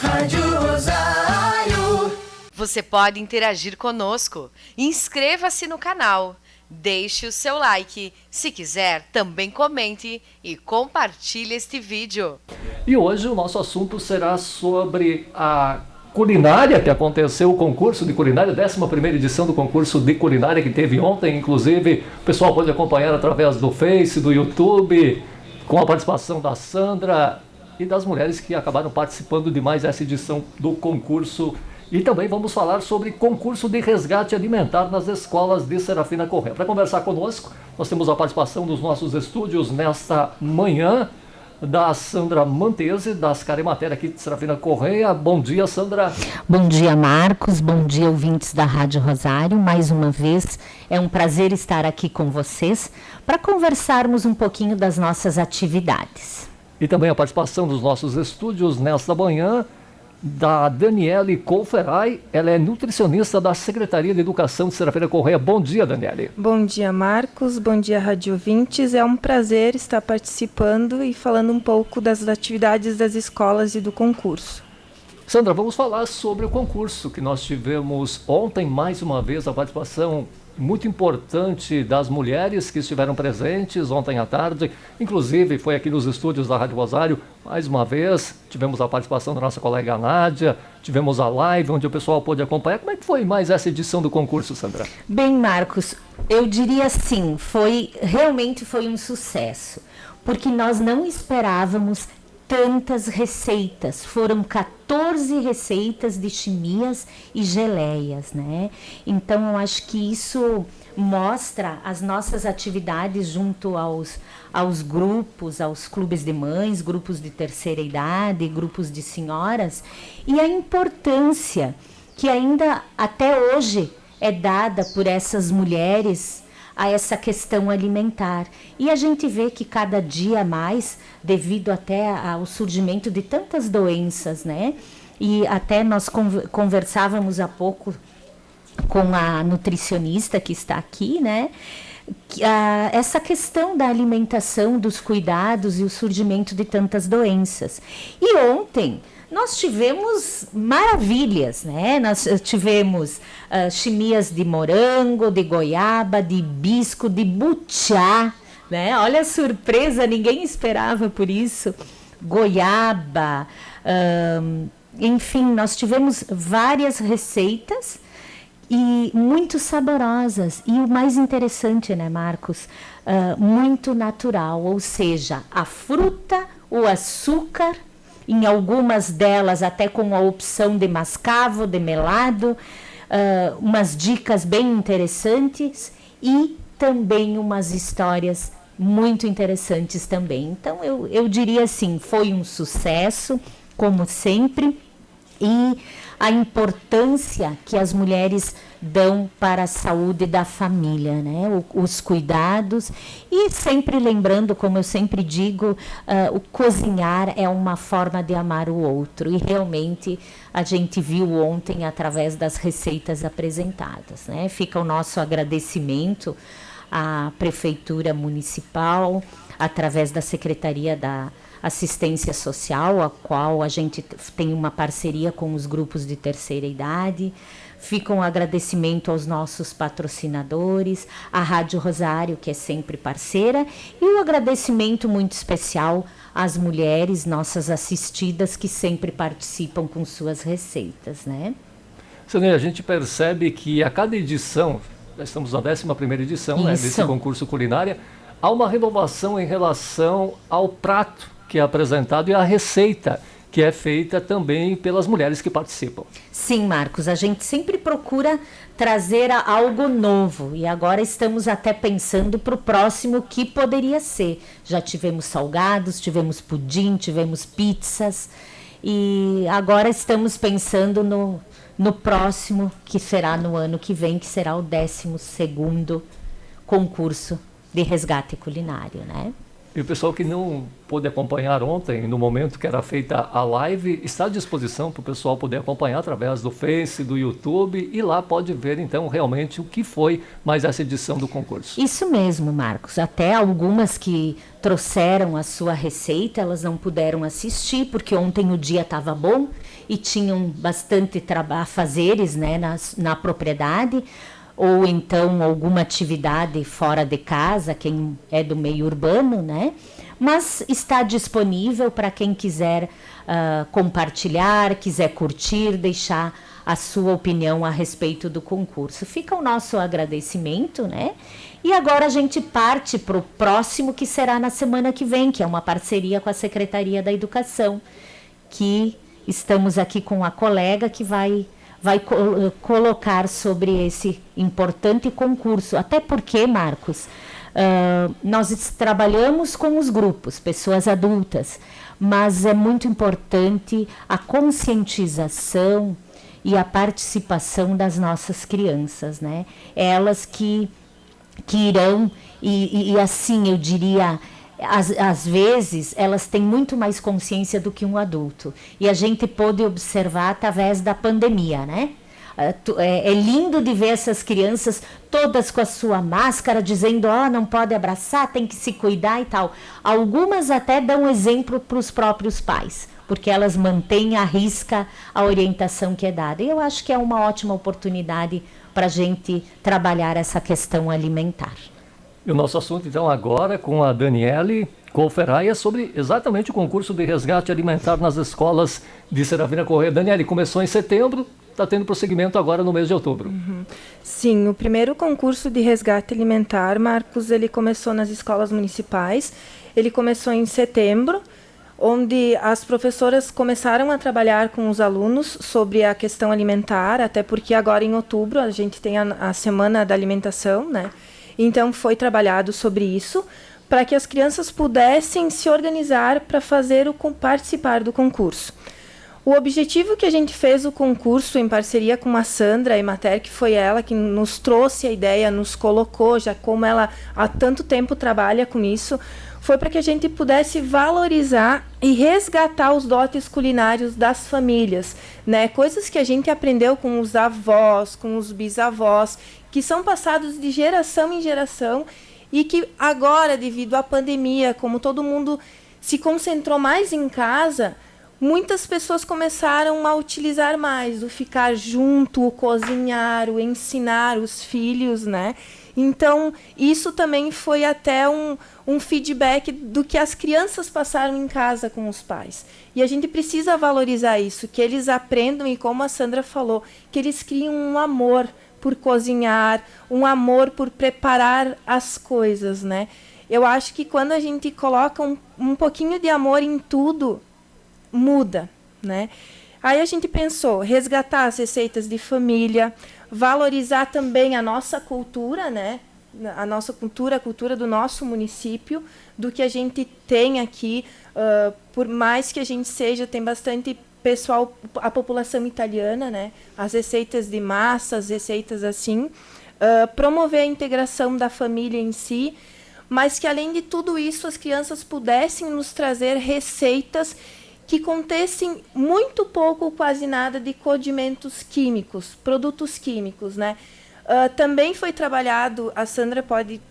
Rádio Rosário. Você pode interagir conosco. Inscreva-se no canal. Deixe o seu like. Se quiser, também comente e compartilhe este vídeo. E hoje o nosso assunto será sobre a culinária, que aconteceu o concurso de culinária, 11ª edição do concurso de culinária que teve ontem. Inclusive, o pessoal pode acompanhar através do Face, do YouTube, com a participação da Sandra e das mulheres que acabaram participando de mais essa edição do concurso. E também vamos falar sobre concurso de resgate alimentar nas escolas de Serafina Correia. Para conversar conosco, nós temos a participação dos nossos estúdios nesta manhã, da Sandra Mantese, das Carimatéria aqui de Serafina Correia. Bom dia, Sandra. Bom dia, Marcos. Bom dia, ouvintes da Rádio Rosário. Mais uma vez, é um prazer estar aqui com vocês para conversarmos um pouquinho das nossas atividades. E também a participação dos nossos estúdios nesta manhã, da Daniele Colferai. Ela é nutricionista da Secretaria de Educação de Serafina Correia. Bom dia, Daniele. Bom dia, Marcos. Bom dia, Rádio Ouvintes. É um prazer estar participando e falando um pouco das atividades das escolas e do concurso. Sandra, vamos falar sobre o concurso que nós tivemos ontem, mais uma vez, a participação muito importante das mulheres que estiveram presentes ontem à tarde. Inclusive, foi aqui nos estúdios da Rádio Rosário, mais uma vez, tivemos a participação da nossa colega Nádia, tivemos a live onde o pessoal pôde acompanhar. Como é que foi mais essa edição do concurso, Sandra? Bem, Marcos, eu diria assim, realmente foi um sucesso, porque nós não esperávamos tantas receitas. Foram 14 receitas de chimias e geleias, né? Então, eu acho que isso mostra as nossas atividades junto aos grupos, aos clubes de mães, grupos de terceira idade, grupos de senhoras, e a importância que ainda até hoje é dada por essas mulheres a essa questão alimentar. E a gente vê que cada dia mais, devido até ao surgimento de tantas doenças, né? E até nós conversávamos há pouco com a nutricionista que está aqui, né? Essa questão da alimentação, dos cuidados e o surgimento de tantas doenças. E ontem nós tivemos maravilhas, né? Nós tivemos chimias de morango, de goiaba, de hibisco, de butiá, né? Olha a surpresa, ninguém esperava por isso. Goiaba, enfim, nós tivemos várias receitas e muito saborosas. E o mais interessante, né, Marcos? Muito natural, ou seja, a fruta, o açúcar, em algumas delas até com a opção de mascavo, de melado, umas dicas bem interessantes e também umas histórias muito interessantes também. Então, eu diria assim, foi um sucesso, como sempre, e a importância que as mulheres dão para a saúde da família, né? Os cuidados, e sempre lembrando, como eu sempre digo, o cozinhar é uma forma de amar o outro, e realmente a gente viu ontem através das receitas apresentadas, né? Fica o nosso agradecimento à Prefeitura Municipal, através da Secretaria da Assistência Social, a qual a gente tem uma parceria com os grupos de terceira idade. Fica um agradecimento aos nossos patrocinadores, à Rádio Rosário, que é sempre parceira, e um agradecimento muito especial às mulheres, nossas assistidas, que sempre participam com suas receitas, né? Sandra, a gente percebe que a cada edição, nós estamos na 11ª edição, né, desse concurso culinária, há uma renovação em relação ao prato que é apresentado e à receita que é feita também pelas mulheres que participam. Sim, Marcos, a gente sempre procura trazer algo novo, e agora estamos até pensando para o próximo que poderia ser. Já tivemos salgados, tivemos pudim, tivemos pizzas, e agora estamos pensando no próximo, que será no ano que vem, que será o 12º concurso de resgate culinário, né? E o pessoal que não pôde acompanhar ontem, no momento que era feita a live, está à disposição para o pessoal poder acompanhar através do Face, do YouTube, e lá pode ver então realmente o que foi mais essa edição do concurso. Isso mesmo, Marcos. Até algumas que trouxeram a sua receita, elas não puderam assistir, porque ontem o dia estava bom e tinham bastante afazeres, né, na propriedade, ou então alguma atividade fora de casa, quem é do meio urbano, né? Mas está disponível para quem quiser compartilhar, quiser curtir, deixar a sua opinião a respeito do concurso. Fica o nosso agradecimento, né? E agora a gente parte para o próximo, que será na semana que vem, que é uma parceria com a Secretaria da Educação, que estamos aqui com a colega que vai colocar sobre esse importante concurso. Até porque, Marcos, nós trabalhamos com os grupos, pessoas adultas, mas é muito importante a conscientização e a participação das nossas crianças, né? Elas que irão, e assim, eu diria, às vezes, elas têm muito mais consciência do que um adulto. E a gente pôde observar através da pandemia, né? É lindo de ver essas crianças todas com a sua máscara, dizendo, não pode abraçar, tem que se cuidar e tal. Algumas até dão exemplo para os próprios pais, porque elas mantêm à risca a orientação que é dada. E eu acho que é uma ótima oportunidade para a gente trabalhar essa questão alimentar. E o nosso assunto, então, agora com a Daniele Colferai é sobre exatamente o concurso de resgate alimentar nas escolas de Serafina Corrêa. Daniele, começou em setembro, está tendo prosseguimento agora no mês de outubro. Sim, o primeiro concurso de resgate alimentar, Marcos, ele começou nas escolas municipais. Ele começou em setembro, onde as professoras começaram a trabalhar com os alunos sobre a questão alimentar, até porque agora em outubro a gente tem a Semana da Alimentação, né? Então foi trabalhado sobre isso, para que as crianças pudessem se organizar para participar do concurso. O objetivo que a gente fez o concurso em parceria com a Sandra Emater, que foi ela que nos trouxe a ideia, nos colocou, já como ela há tanto tempo trabalha com isso, foi para que a gente pudesse valorizar e resgatar os dotes culinários das famílias, né? Coisas que a gente aprendeu com os avós, com os bisavós, que são passados de geração em geração e que agora, devido à pandemia, como todo mundo se concentrou mais em casa, muitas pessoas começaram a utilizar mais o ficar junto, o cozinhar, o ensinar os filhos, né? Então, isso também foi até um feedback do que as crianças passaram em casa com os pais. E a gente precisa valorizar isso, que eles aprendam e, como a Sandra falou, que eles criem um amor por cozinhar, um amor por preparar as coisas, né? Eu acho que quando a gente coloca um pouquinho de amor em tudo, muda, né? Aí a gente pensou resgatar as receitas de família, valorizar também a nossa cultura, né? A nossa cultura, a cultura do nosso município, do que a gente tem aqui, por mais que a gente tem bastante pessoal, a população italiana, né? As receitas de massa, as receitas assim, promover a integração da família em si, mas que além de tudo isso as crianças pudessem nos trazer receitas que contessem muito pouco ou quase nada de condimentos químicos, produtos químicos, né? Também foi trabalhado, a Sandra pode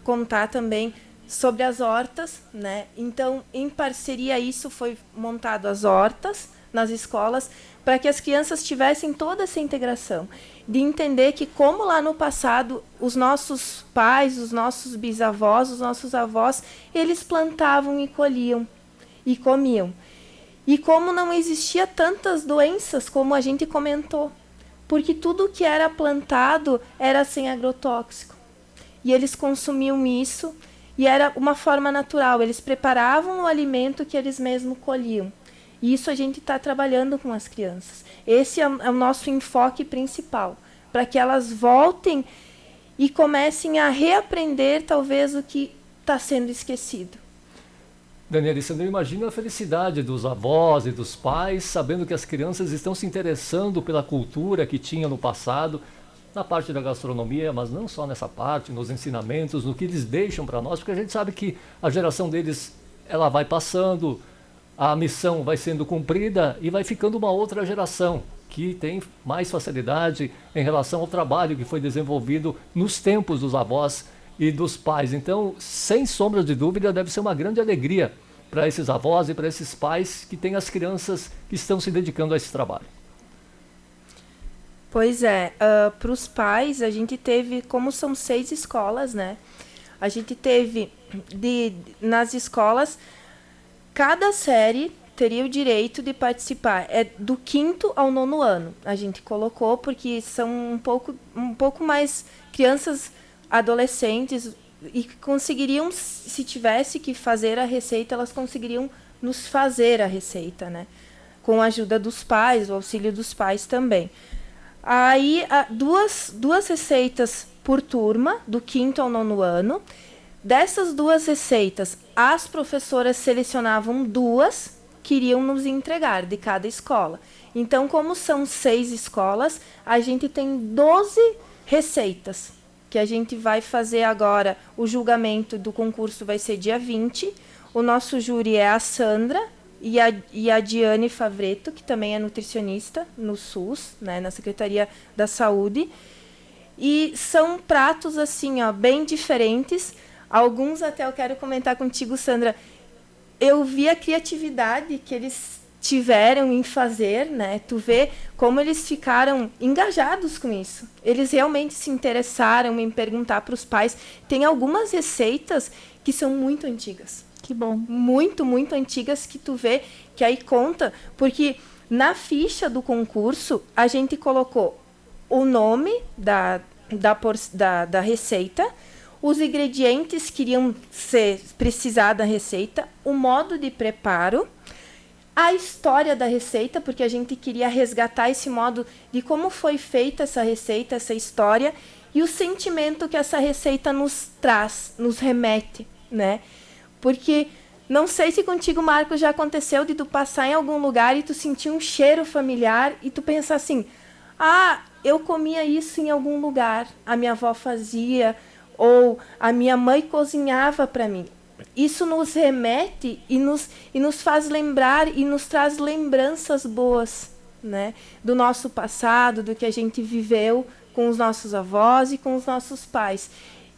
contar também sobre as hortas, né? Então, em parceria isso foi montado as hortas nas escolas para que as crianças tivessem toda essa integração, de entender que como lá no passado os nossos pais, os nossos bisavós, os nossos avós, eles plantavam e colhiam e comiam. E como não existia tantas doenças como a gente comentou, porque tudo que era plantado era sem agrotóxico. E eles consumiam isso e era uma forma natural. Eles preparavam o alimento que eles mesmos colhiam. E isso a gente está trabalhando com as crianças. Esse é o nosso enfoque principal, para que elas voltem e comecem a reaprender talvez o que está sendo esquecido. Daniele, você não imagina a felicidade dos avós e dos pais sabendo que as crianças estão se interessando pela cultura que tinha no passado, na parte da gastronomia, mas não só nessa parte, nos ensinamentos, no que eles deixam para nós, porque a gente sabe que a geração deles ela vai passando, a missão vai sendo cumprida e vai ficando uma outra geração que tem mais facilidade em relação ao trabalho que foi desenvolvido nos tempos dos avós e dos pais. Então, sem sombra de dúvida, deve ser uma grande alegria para esses avós e para esses pais que têm as crianças que estão se dedicando a esse trabalho? Pois é, para os pais, a gente teve, como são 6 escolas, né? A gente teve, nas escolas, cada série teria o direito de participar. É do 5º ao 9º ano. A gente colocou, porque são um pouco mais crianças, adolescentes, e conseguiriam, se tivesse que fazer a receita, elas conseguiriam nos fazer a receita, né? Com a ajuda dos pais, o auxílio dos pais também. Aí, duas receitas por turma, do 5º ao 9º ano. Dessas 2 receitas, as professoras selecionavam 2 que iriam nos entregar de cada escola. Então, como são 6 escolas, a gente tem 12 receitas, que a gente vai fazer agora. O julgamento do concurso vai ser dia 20. O nosso júri é a Sandra e a Diane Favreto, que também é nutricionista no SUS, né, na Secretaria da Saúde. E são pratos assim, ó, bem diferentes. Alguns até eu quero comentar contigo, Sandra. Eu vi a criatividade que eles tiveram em fazer, né? Tu vê como eles ficaram engajados com isso. Eles realmente se interessaram em perguntar para os pais. Tem algumas receitas que são muito antigas. Que bom. Muito, muito antigas, que tu vê que aí conta, porque na ficha do concurso a gente colocou o nome da receita, os ingredientes que iriam precisar da receita, o modo de preparo, a história da receita, porque a gente queria resgatar esse modo de como foi feita essa receita, essa história, e o sentimento que essa receita nos traz, nos remete, né? Porque não sei se contigo, Marcos, já aconteceu de tu passar em algum lugar e tu sentir um cheiro familiar e tu pensar assim, eu comia isso em algum lugar, a minha avó fazia, ou a minha mãe cozinhava para mim. Isso nos remete e nos faz lembrar e nos traz lembranças boas, né? Do nosso passado, do que a gente viveu com os nossos avós e com os nossos pais.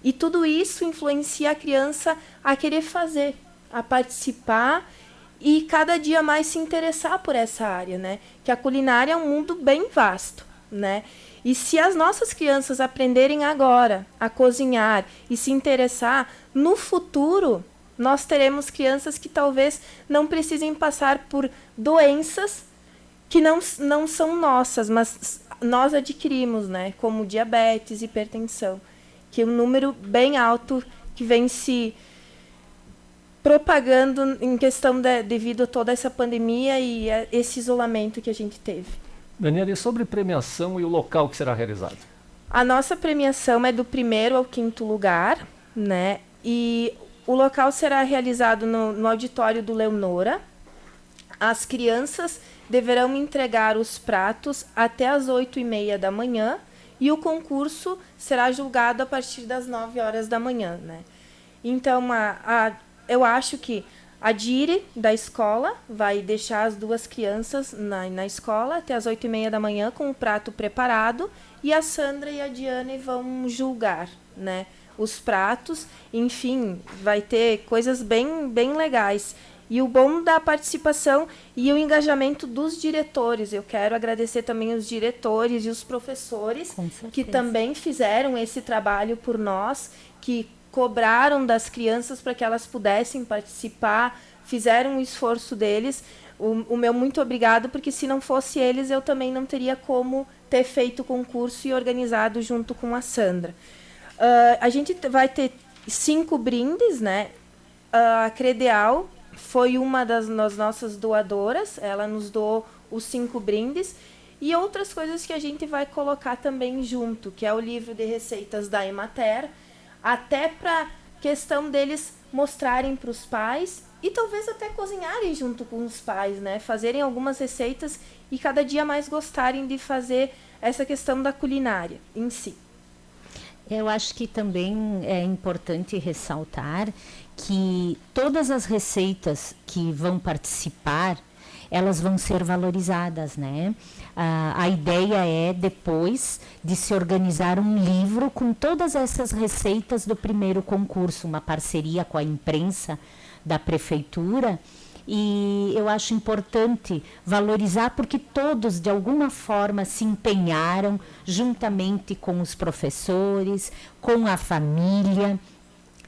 E tudo isso influencia a criança a querer fazer, a participar e cada dia mais se interessar por essa área, né? Que a culinária é um mundo bem vasto, né? E se as nossas crianças aprenderem agora a cozinhar e se interessar, no futuro nós teremos crianças que talvez não precisem passar por doenças que não são nossas, mas nós adquirimos, né? Como diabetes, hipertensão, que é um número bem alto que vem se propagando em questão devido a toda essa pandemia e esse isolamento que a gente teve. Daniela, e sobre premiação e o local que será realizado? A nossa premiação é do 1º ao 5º lugar, né? E o local será realizado no auditório do Leonora. As crianças deverão entregar os pratos até às 8h30 da manhã e o concurso será julgado a partir das 9 horas da manhã, né? Então, eu acho que a Dire, da escola, vai deixar as 2 crianças na escola até as 8h30 da manhã com o prato preparado e a Sandra e a Diane vão julgar, né, os pratos. Enfim, vai ter coisas bem, bem legais. E o bom da participação e o engajamento dos diretores. Eu quero agradecer também os diretores e os professores que também fizeram esse trabalho por nós, que cobraram das crianças para que elas pudessem participar, fizeram o esforço deles. O meu muito obrigado, porque se não fosse eles, eu também não teria como ter feito o concurso e organizado junto com a Sandra. A gente vai ter 5 brindes, né? A Credeal foi uma das nossas doadoras, ela nos doou os 5 brindes, e outras coisas que a gente vai colocar também junto, que é o livro de receitas da Emater, até para questão deles mostrarem para os pais e talvez até cozinharem junto com os pais, né? Fazerem algumas receitas e cada dia mais gostarem de fazer essa questão da culinária em si. Eu acho que também é importante ressaltar que todas as receitas que vão participar, elas vão ser valorizadas, né? A ideia é, depois, de se organizar um livro com todas essas receitas do primeiro concurso, uma parceria com a imprensa da prefeitura. E eu acho importante valorizar porque todos, de alguma forma, se empenharam juntamente com os professores, com a família.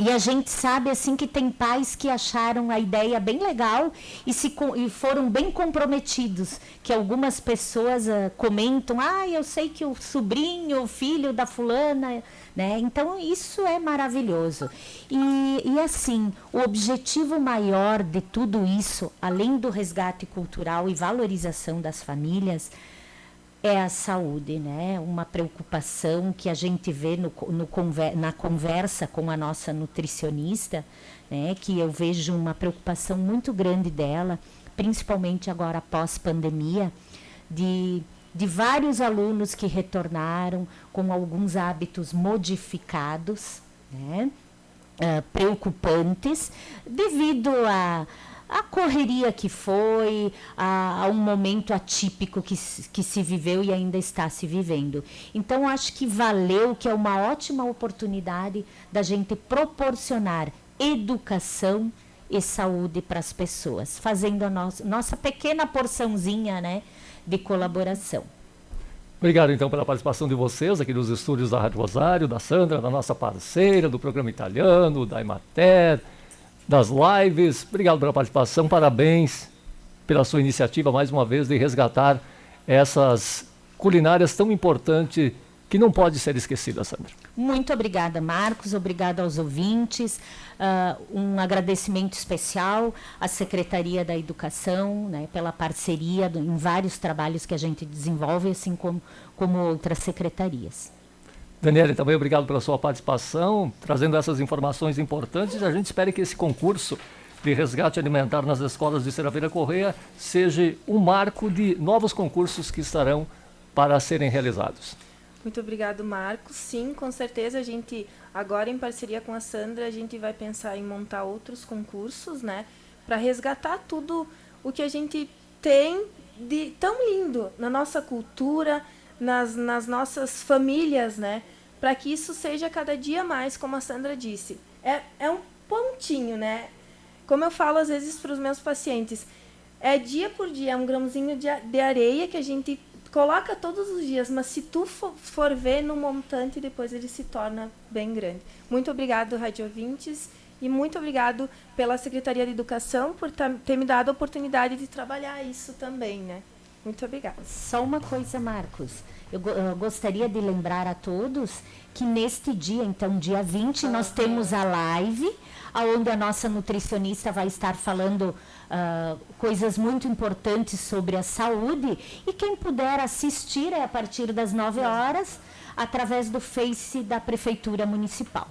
E a gente sabe assim que tem pais que acharam a ideia bem legal e foram bem comprometidos, que algumas pessoas comentam, eu sei que o sobrinho, o filho da fulana, né? Então isso é maravilhoso. E assim, o objetivo maior de tudo isso, além do resgate cultural e valorização das famílias, é a saúde, né? Uma preocupação que a gente vê na conversa com a nossa nutricionista, né? Que eu vejo uma preocupação muito grande dela, principalmente agora pós-pandemia, de vários alunos que retornaram com alguns hábitos modificados, né? Preocupantes, devido a correria que foi, a um momento atípico que se viveu e ainda está se vivendo. Então, acho que valeu, que é uma ótima oportunidade da gente proporcionar educação e saúde para as pessoas, fazendo a nossa pequena porçãozinha, né, de colaboração. Obrigado, então, pela participação de vocês aqui nos estúdios da Rádio Rosário, da Sandra, da nossa parceira, do programa italiano, da Emater, das lives. Obrigado pela participação, parabéns pela sua iniciativa, mais uma vez, de resgatar essas culinárias tão importantes que não pode ser esquecida, Sandra. Muito obrigada, Marcos, obrigada aos ouvintes, um agradecimento especial à Secretaria da Educação, né, pela parceria em vários trabalhos que a gente desenvolve, assim como outras secretarias. Daniele, também obrigado pela sua participação, trazendo essas informações importantes. A gente espera que esse concurso de resgate alimentar nas escolas de Serafeira Corrêa seja um marco de novos concursos que estarão para serem realizados. Muito obrigado, Marcos. Sim, com certeza a gente, agora em parceria com a Sandra, a gente vai pensar em montar outros concursos, né, para resgatar tudo o que a gente tem de tão lindo na nossa cultura, nas nossas famílias, né? Para que isso seja cada dia mais, como a Sandra disse. É um pontinho, né? Como eu falo às vezes para os meus pacientes, é dia por dia, é um grãozinho de areia que a gente coloca todos os dias, mas se tu for ver no montante, depois ele se torna bem grande. Muito obrigado, Rádio Ouvintes, e muito obrigado pela Secretaria de Educação por ter me dado a oportunidade de trabalhar isso também, né? Muito obrigada. Só uma coisa, Marcos. Eu gostaria de lembrar a todos que neste dia, então, dia 20, nós temos a live, onde a nossa nutricionista vai estar falando coisas muito importantes sobre a saúde. E quem puder assistir é a partir das 9 horas, através do Face da Prefeitura Municipal.